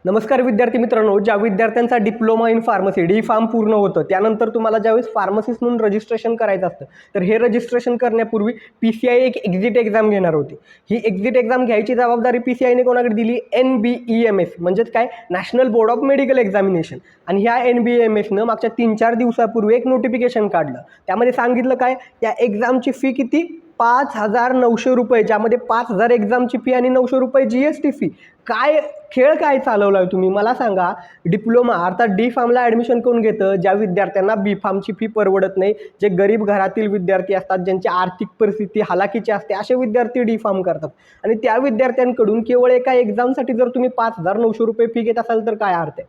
नमस्कार विद्यार्थी मित्रांनो, ज्या विद्यार्थ्यांचा diploma in pharmacy D pharm पूर्ण होतं त्यानंतर तुम्हाला ज्यावेळेस फार्मसिस्ट म्हणून रजिस्ट्रेशन करायचं असतं तर हे रजिस्ट्रेशन करण्यापूर्वी PCI एक एक्झिट एक्झाम घेणार होती. ही एक्झिट एक्झाम घ्यायची जबाबदारी PCIने कोणाकडे दिली? NBEMS म्हणजेच काय, national board of medical examination. आणि ह्या NBEMSनं मागच्या 3-4 दिवसापूर्वी एक नोटिफिकेशन काढलं. त्यामध्ये सांगितलं काय, या एक्झामची फी किती? 5,900 रुपये, ज्यामध्ये 5,000 एक्झामची फी आणि 900 रुपये GST फी. काय खेळ काय चालवला आहे तुम्ही मला सांगा. डिप्लोमा अर्थात डी फार्मला ॲडमिशन कोण घेतं? ज्या विद्यार्थ्यांना बी फार्मची फी परवडत नाही, जे गरीब घरातील विद्यार्थी असतात, ज्यांची आर्थिक परिस्थिती हालाकीची असते, असे विद्यार्थी डी फार्म करतात. आणि त्या विद्यार्थ्यांकडून केवळ एका एक्झामसाठी जर तुम्ही 5,900 रुपये फी घेत असाल तर काय अर्थ आहे?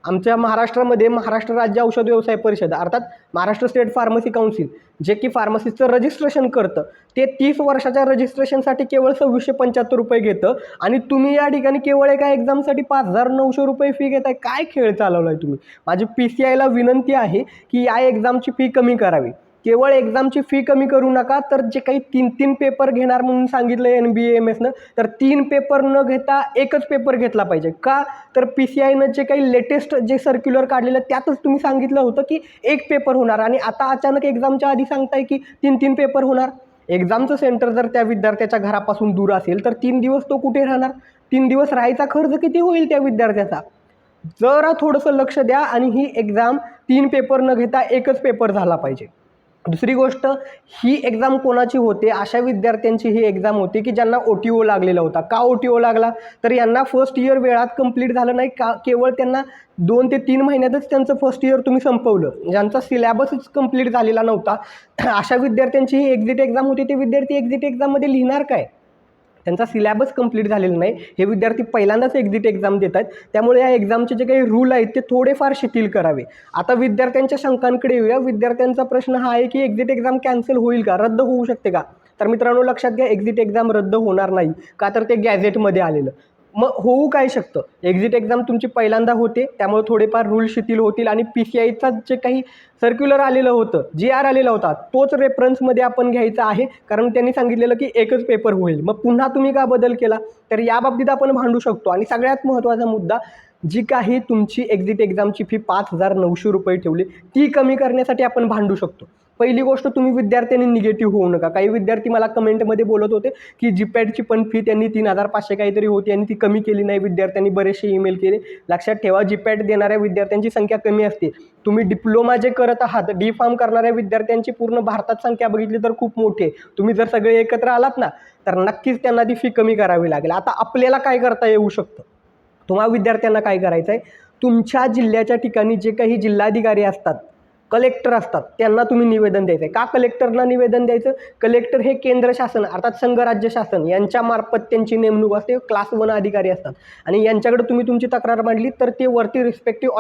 आमच्या महाराष्ट्रामध्ये महाराष्ट्र राज्य औषध व्यवसाय परिषद अर्थात महाराष्ट्र स्टेट फार्मसी काउन्सिल जे की फार्मसीचं रजिस्ट्रेशन करतं, ते 30 वर्षाच्या रजिस्ट्रेशनसाठी केवळ 2,675 रुपये घेतं. आणि तुम्ही या ठिकाणी केवळ एका एक्झामसाठी 5,900 रुपये फी घेताय. काय खेळ चालवला आहे तुम्ही? माझी PCIला विनंती आहे की या एक्झामची फी कमी करावी. केवळ एक्झामची फी कमी करू नका, तर जे काही 3-3 पेपर घेणार म्हणून सांगितलं NBEMSनं, तर 3 पेपर न घेता एकच पेपर घेतला पाहिजे. का? तर PCIनं जे काही लेटेस्ट जे सर्क्युलर काढलेलं त्यातच तुम्ही सांगितलं होतं की एक पेपर होणार, आणि आता अचानक एक्झामच्या आधी सांगताय की 3-3 पेपर होणार. एक्झामचं सेंटर जर त्या विद्यार्थ्याच्या घरापासून दूर असेल तर 3 दिवस तो कुठे राहणार? 3 दिवस राहायचा खर्च किती होईल त्या विद्यार्थ्याचा? जरा थोडंसं लक्ष द्या. आणि ही एक्झाम 3 पेपर न घेता एकच पेपर झाला पाहिजे. दुसरी गोष्ट, ही एक्झाम कोणाची होते? अशा विद्यार्थ्यांची ही एक्झाम होती की ज्यांना OTO लागलेला होता. का OTO लागला? तर यांना फर्स्ट इयर वेळात कंप्लीट झालं नाही का, केवळ त्यांना 2 ते 3 महिन्यातच त्यांचं फर्स्ट इयर तुम्ही संपवलं, ज्यांचा सिलेबसच कंप्लीट झालेला नव्हता, अशा विद्यार्थ्यांची ही एक्झिट एक्झाम होती. ते विद्यार्थी एक्झिट एक्झाममध्ये लिहिणार काय? त्यांचा सिलेबस कंप्लीट झालेला नाही. हे विद्यार्थी पहिल्यांदाच एक्झिट एक्झाम देत आहेत. त्यामुळे या एक्झामचे जे काही रूल आहेत ते थोडेफार शिथिल करावे. आता विद्यार्थ्यांच्या शंकांकडे येऊया. विद्यार्थ्यांचा प्रश्न हा आहे की एक्झिट एक्झाम कॅन्सल होईल का, रद्द होऊ शकते का? तर मित्रांनो लक्षात घ्या, एक्झिट एक्झाम रद्द होणार नाही. का? तर ते गॅझेटमध्ये आलेलं. मग होऊ काय शकतं? एक्झिट एक्झाम तुमची पहिल्यांदा होते, त्यामुळे थोडेफार रूल शिथिल होतील. आणि PCIचा जे काही सर्क्युलर आलेलं होतं, GR आलेला होता, तोच रेफरन्समध्ये आपण घ्यायचा आहे. कारण त्यांनी सांगितलेलं की एकच पेपर होईल. मग पुन्हा तुम्ही का बदल केला? तर या बाबतीत आपण भांडू शकतो. आणि सगळ्यात महत्त्वाचा मुद्दा, जी काही तुमची एक्झिट एक्झामची फी 5,900 रुपये ठेवली, ती कमी करण्यासाठी आपण भांडू शकतो. पहिली गोष्ट, तुम्ही विद्यार्थ्यांनी निगेटिव्ह होऊ नका. काही विद्यार्थी मला कमेंटमध्ये बोलत होते की GPATची पण फी त्यांनी 3,500 काहीतरी होती आणि ती कमी केली नाही. विद्यार्थ्यांनी बरेचसे ईमेल केले. लक्षात ठेवा, GPAT देणाऱ्या विद्यार्थ्यांची संख्या कमी असते. तुम्ही डिप्लोमा जे करत आहात, डी फार्म करणाऱ्या विद्यार्थ्यांची पूर्ण भारतात संख्या बघितली तर खूप मोठी आहे. तुम्ही जर सगळे एकत्र आलात ना, तर नक्कीच त्यांना ती फी कमी करावी लागेल. आता आपल्याला काय करता येऊ शकतं? तुम्हा विद्यार्थ्यांना काय करायचं आहे, तुमच्या जिल्ह्याच्या ठिकाणी जे काही जिल्हाधिकारी असतात, कलेक्टर असतात, त्यांना तुम्ही निवेदन द्यायचं आहे. का कलेक्टरना निवेदन द्यायचं? कलेक्टर हे केंद्र शासन अर्थात संघ राज्य शासन यांच्या मार्फत त्यांची नेमणूक असते. क्लास 1 अधिकारी असतात. आणि यांच्याकडे तुम्ही तुमची तक्रार मांडली तर ते वरती रिस्पेक्टिव्ह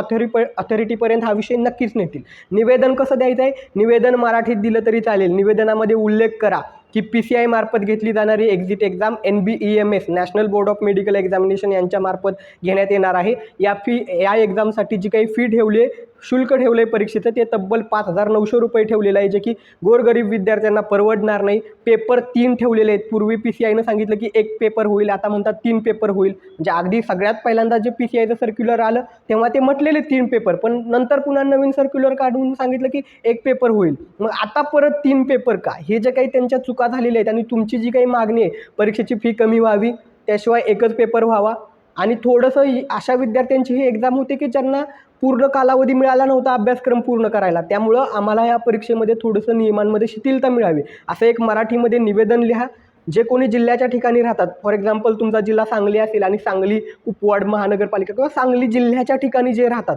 अथॉरिटीपर्यंत हा विषय नक्कीच नेतील. निवेदन कसं द्यायचं आहे? निवेदन मराठीत दिलं तरी चालेल. निवेदनामध्ये उल्लेख करा की PCI मार्फत घेतली जाणारी exit exam NBEMS national board of medical examination यांच्या मार्फत घेण्यात येणार आहे. या एक्झामसाठी जी काही फी ठेवली आहे, शुल्क ठेवलं आहे परीक्षेचं, ते तब्बल 5,900 रुपये ठेवलेलं आहे, जे की गोरगरीब विद्यार्थ्यांना परवडणार नाही. पेपर 3 ठेवलेले आहेत. पूर्वी PCIनं सांगितलं की 1 पेपर होईल, आता म्हणतात 3 पेपर होईल. म्हणजे अगदी सगळ्यात पहिल्यांदा जे PCIचं सर्क्युलर आलं तेव्हा ते म्हटलेले 3 पेपर, पण नंतर पुन्हा नवीन सर्क्युलर काढून सांगितलं की 1 पेपर होईल. मग आता परत 3 पेपर का? हे जे काही त्यांच्या चुका झालेल्या आहेत आणि तुमची जी काही मागणी आहे परीक्षेची फी कमी व्हावी, त्याशिवाय एकच पेपर व्हावा. आणि थोडंसं अशा विद्यार्थ्यांची ही एक्झाम होते की ज्यांना पूर्ण कालावधी मिळाला नव्हता अभ्यासक्रम पूर्ण करायला, त्यामुळं आम्हाला या परीक्षेमध्ये थोडंसं नियमांमध्ये शिथिलता मिळावी, असं एक मराठीमध्ये निवेदन लिहा. जे कोणी जिल्ह्याच्या ठिकाणी राहतात, फॉर एक्झाम्पल तुमचा जिल्हा सांगली असेल आणि सांगली उपवार्ड महानगरपालिका किंवा सांगली जिल्ह्याच्या ठिकाणी जे राहतात,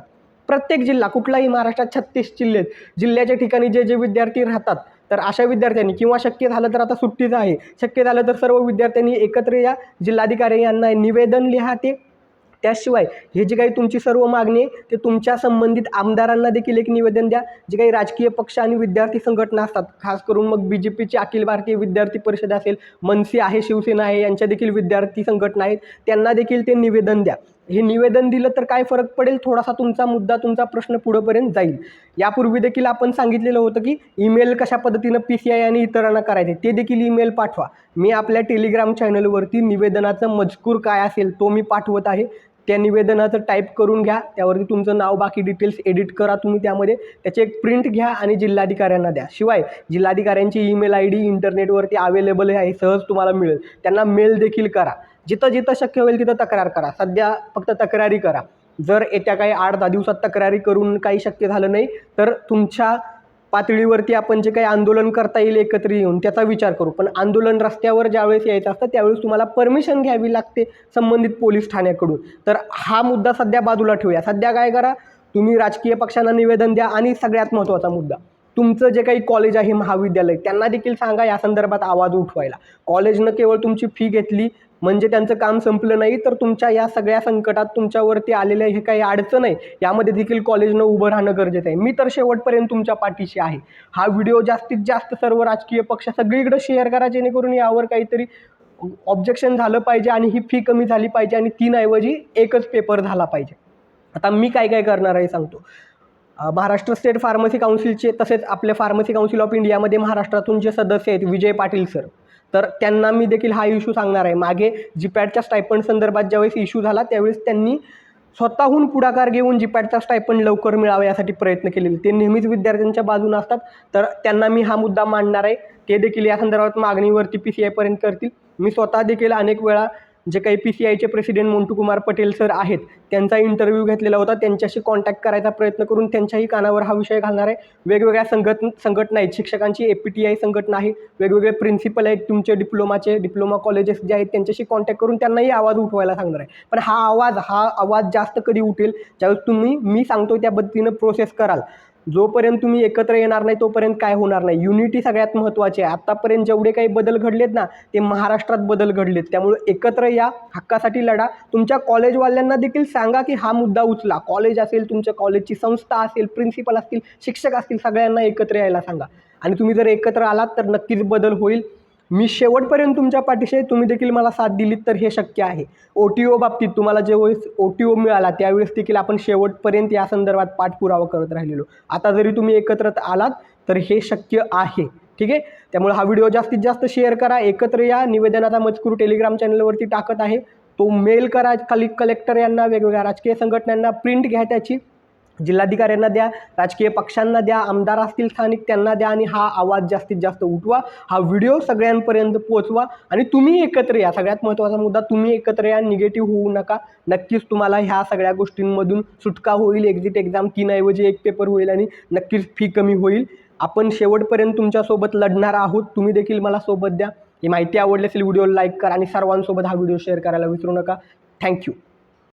प्रत्येक जिल्हा कुठलाही महाराष्ट्रात 36 जिल्हे जिल्ह्याच्या ठिकाणी जे जे विद्यार्थी राहतात, तर अशा विद्यार्थ्यांनी किंवा शक्य झालं तर आता सुट्टीचं आहे, शक्य झालं तर सर्व विद्यार्थ्यांनी एकत्र या, जिल्हाधिकारी यांना निवेदन लिहा. त्याशिवाय हे जे काही तुमची सर्व मागणी आहे ते तुमच्या संबंधित आमदारांना देखील एक निवेदन द्या. जे काही राजकीय पक्ष आणि विद्यार्थी संघटना असतात, खास करून मग BJPची अखिल भारतीय विद्यार्थी परिषद असेल, मनसे आहे, शिवसेना आहे, यांच्या देखील विद्यार्थी संघटना आहेत, त्यांना देखील ते निवेदन द्या. हे निवेदन दिलं तर काय फरक पडेल? थोडासा तुमचा मुद्दा, तुमचा प्रश्न पुढेपर्यंत जाईल. यापूर्वी देखील आपण सांगितलेलं होतं की ईमेल कशा पद्धतीनं PCI आणि इतरांना करायचे, ते देखील ईमेल पाठवा. मी आपल्या टेलिग्राम चॅनलवरती निवेदनाचं मजकूर काय असेल तो मी पाठवत आहे. त्या निवेदनाचं टाईप करून घ्या, त्यावरती तुमचं नाव बाकी डिटेल्स एडिट करा तुम्ही त्यामध्ये, त्याची एक प्रिंट घ्या आणि जिल्हाधिकाऱ्यांना द्या. शिवाय जिल्हाधिकाऱ्यांची ईमेल ID इंटरनेटवरती अवेलेबल आहे, सहज तुम्हाला मिळेल. त्यांना मेल देखील करा. जिथं जिथं शक्य होईल तिथं तक्रार करा. सध्या फक्त तक्रारी करा. जर येत्या काही 8-10 दिवसात तक्रारी करून काही शक्य झालं नाही तर तुमच्या पातळीवरती आपण जे काही आंदोलन करता येईल एकत्र येऊन त्याचा विचार करू. पण आंदोलन रस्त्यावर ज्यावेळेस यायचं असतं त्यावेळेस तुम्हाला परमिशन घ्यावी लागते संबंधित पोलीस ठाण्याकडून. तर हा मुद्दा सध्या बाजूला ठेवूया. सध्या काय करा, तुम्ही राजकीय पक्षांना निवेदन द्या आणि सगळ्यात महत्त्वाचा मुद्दा, तुमचं जे काही कॉलेज आहे, महाविद्यालय, त्यांना देखील सांगा या संदर्भात आवाज उठवायला. कॉलेजनं केवळ तुमची फी घेतली म्हणजे त्यांचं काम संपलं नाही, तर तुमच्या या सगळ्या संकटात तुमच्यावरती आलेल्या हे काही अडचण आहे यामध्ये देखील कॉलेजनं उभं राहणं गरजेचं आहे. मी तर शेवटपर्यंत तुमच्या पाठीशी आहे. हा व्हिडिओ जास्तीत जास्त सर्व राजकीय पक्ष सगळीकडे शेअर करा, जेणेकरून यावर काहीतरी ऑब्जेक्शन झालं पाहिजे आणि ही फी कमी झाली पाहिजे आणि 3 ऐवजी 1च पेपर झाला पाहिजे. आता मी काय काय करणार आहे सांगतो. महाराष्ट्र स्टेट फार्मसी काउन्सिलचे तसेच आपले फार्मसी काउन्सिल ऑफ इंडियामध्ये महाराष्ट्रातून जे सदस्य आहेत विजय पाटील सर, तर त्यांना मी देखील हा इश्यू सांगणार आहे. मागे जीपॅटच्या स्टायपंड संदर्भात ज्यावेळेस इश्यू झाला त्यावेळेस त्यांनी स्वतःहून पुढाकार घेऊन जीपॅटचा स्टायपंड लवकर मिळावा यासाठी प्रयत्न केलेले. ते नेहमीच विद्यार्थ्यांच्या बाजूने असतात, तर त्यांना मी हा मुद्दा मांडणार आहे. ते देखील या संदर्भात मागणीवरती PCI पर्यंत करतील. मी स्वतः देखील अनेक वेळा जे काही PCIचे प्रेसिडेंट मोंटू कुमार पटेल सर आहेत त्यांचा इंटरव्ह्यू घेतलेला होता, त्यांच्याशी कॉन्टॅक्ट करायचा प्रयत्न करून त्यांच्याही कानावर हा विषय घालणार आहे. वेगवेगळ्या संघटना आहेत, शिक्षकांची APTI संघटना आहे, वेगवेगळे प्रिन्सिपल आहेत तुमचे डिप्लोमा कॉलेजेस जे आहेत त्यांच्याशी कॉन्टॅक्ट करून त्यांनाही आवाज उठवायला सांगणार आहे. पण हा आवाज जास्त कधी उठेल ज्यावेळेस मी सांगतो त्या पद्धतीनं प्रोसेस कराल. जोपर्यंत तुम्ही एकत्र येणार नाही तोपर्यंत काय होणार नाही. युनिटी सगळ्यात महत्त्वाची आहे. आत्तापर्यंत जेवढे काही बदल घडलेत ना ते महाराष्ट्रात बदल घडलेत. त्यामुळे एकत्र या, हक्कासाठी लढा. तुमच्या कॉलेजवाल्यांना देखील सांगा की हा मुद्दा उचला. कॉलेज असेल, तुमच्या कॉलेजची संस्था असेल, प्रिन्सिपल असतील, शिक्षक असतील, सगळ्यांना एकत्र यायला सांगा. आणि तुम्ही जर एकत्र आलात तर नक्कीच बदल होईल. मी शेवटपर्यंत तुमच्या पाठीशी आहे. तुम्ही देखील मला साथ दिलीत तर हे शक्य आहे. OTO बाबतीत तुम्हाला ज्यावेळेस OTO मिळाला त्यावेळेस देखील आपण शेवटपर्यंत या संदर्भात पाठपुरावा करत राहिलेलो. आता जरी तुम्ही एकत्र आलात तर हे शक्य आहे. ठीक आहे. त्यामुळे हा व्हिडिओ जास्तीत जास्त शेअर करा. एकत्र या. निवेदनाचा मजकूर टेलिग्राम चॅनलवरती टाकत आहे, तो मेल करा खाली कलेक्टर यांना, वेगवेगळ्या राजकीय संघटनांना. प्रिंट घ्या त्याची, जिल्हाधिकाऱ्यांना द्या, राजकीय पक्षांना द्या, आमदार असतील स्थानिक त्यांना द्या आणि हा आवाज जास्तीत जास्त उठवा. हा व्हिडिओ सगळ्यांपर्यंत पोहोचवा आणि तुम्ही एकत्र या. सगळ्यात महत्त्वाचा मुद्दा, तुम्ही एकत्र या, निगेटिव्ह होऊ नका. नक्कीच तुम्हाला ह्या सगळ्या गोष्टींमधून सुटका होईल. एक्झिट एक्झाम 3 ऐवजी 1 पेपर होईल आणि नक्कीच फी कमी होईल. आपण शेवटपर्यंत तुमच्यासोबत लढणार आहोत. तुम्ही देखील मला सोबत द्या. ही माहिती आवडली असेल व्हिडिओला लाईक करा आणि सर्वांसोबत हा व्हिडिओ शेअर करायला विसरू नका. थँक्यू.